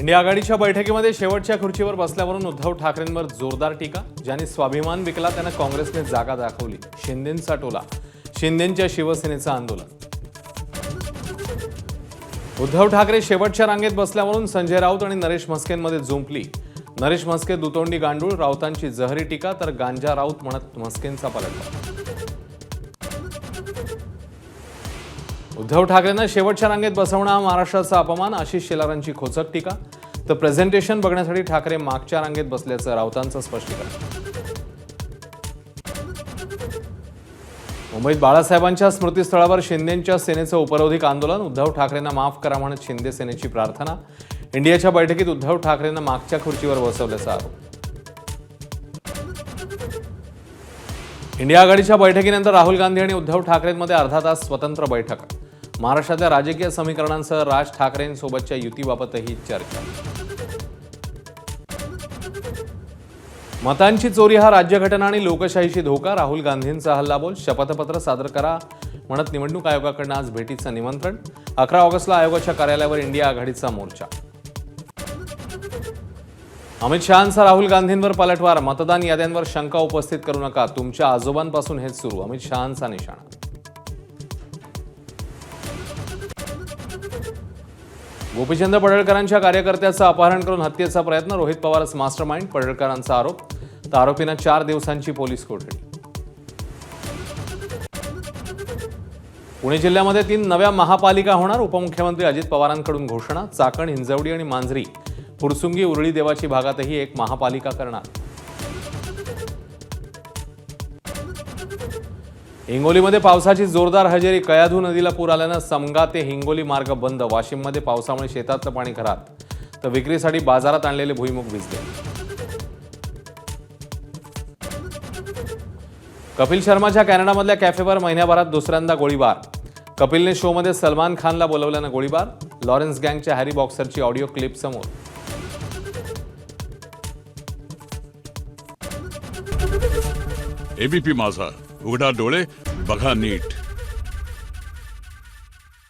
India आघाडीच्या बैठकीमध्ये शेवटच्या खुर्चीवर बसल्यावरून उद्धव ठाकरेंवर जोरदार टीका. ज्यांनी स्वाभिमान विकला त्यांना काँग्रेसने जागा दाखवली. शिंदेंचा टोला, शिंदेंच्या शिवसेनेचं आंदोलन. उद्धव ठाकरे शेवटच्या रांगेत बसल्यावरून संजय राऊत आणि नरेश म्हस्केंमध्ये जुंपली. नरेश म्हस्के दुतोंडी गांडूळ, राऊतांची जहरी टीका, तर गांजा राऊत म्हणत म्हस्केंचा पलटवार. उद्धव ठाकरेंना शेवटच्या रांगेत बसवणं हा महाराष्ट्राचा अपमान, आशिष शेलारांची खोचक टीका. तर प्रेझेंटेशन बघण्यासाठी ठाकरे मागच्या रांगेत बसल्याचं राऊतांचं स्पष्टीकरण. मुंबईत बाळासाहेबांच्या स्मृतीस्थळावर शिंदेंच्या सेनेचं उपरोधिक आंदोलन. उद्धव ठाकरेंना माफ करा म्हणत शिंदे सेनेची प्रार्थना. इंडियाच्या बैठकीत उद्धव ठाकरेंना मागच्या खुर्चीवर बसवल्याचा आरोप. इंडिया आघाडीच्या बैठकीनंतर राहुल गांधी आणि उद्धव ठाकरेंमध्ये अर्धा तास स्वतंत्र बैठक. महाराष्ट्रातल्या राजकीय समीकरणांसह राज ठाकरेंसोबतच्या युतीबाबतही चर्चा. मतांची चोरी हा राज्यघटना आणि लोकशाहीशी धोका. राहुल गांधींचा हल्लाबोल. शपथपत्र सादर करा म्हणत निवडणूक आयोगाकडून आज भेटीचं निमंत्रण. 11 ऑगस्टला आयोगाच्या कार्यालयावर इंडिया आघाडीचा मोर्चा. अमित शहांचा राहुल गांधींवर पलटवार. मतदान याद्यांवर शंका उपस्थित करू नका, तुमच्या आजोबांपासून हेच सुरू. अमित शहांचा निशाणा. गोपीचंद पडळकरांच्या कार्यकर्त्याचं अपहरण करून हत्येचा प्रयत्न. रोहित पवारच मास्टरमाइंड, पडळकरांचा आरोप. तर आरोपींना 4 दिवसांची पोलीस कोठडी. पुणे जिल्ह्यामध्ये 3 नव्या महापालिका होणार. उपमुख्यमंत्री अजित पवारांकडून घोषणा. चाकण, हिंजवडी आणि मांजरी, फुरसुंगी, उरळी देवाची भागातही एक महापालिका करणार. हिंगोलीमध्ये पावसाची जोरदार हजेरी. कयाधू नदीला पूर आल्यानं समगा ते हिंगोली मार्ग बंद. वाशिममध्ये पावसामुळे शेतातलं पाणी घरात, तर विक्रीसाठी बाजारात आणलेले भुईमुग भिजले. कपिल शर्माच्या कॅनडामधल्या कॅफेवर महिन्याभरात दुसऱ्यांदा गोळीबार. कपिलने शोमध्ये सलमान खानला बोलवल्यानं गोळीबार. लॉरेन्स गँगच्या हॅरी बॉक्सरची ऑडिओ क्लिप समोर. एबीपी माझा, उघडा डोळे बघा नीट.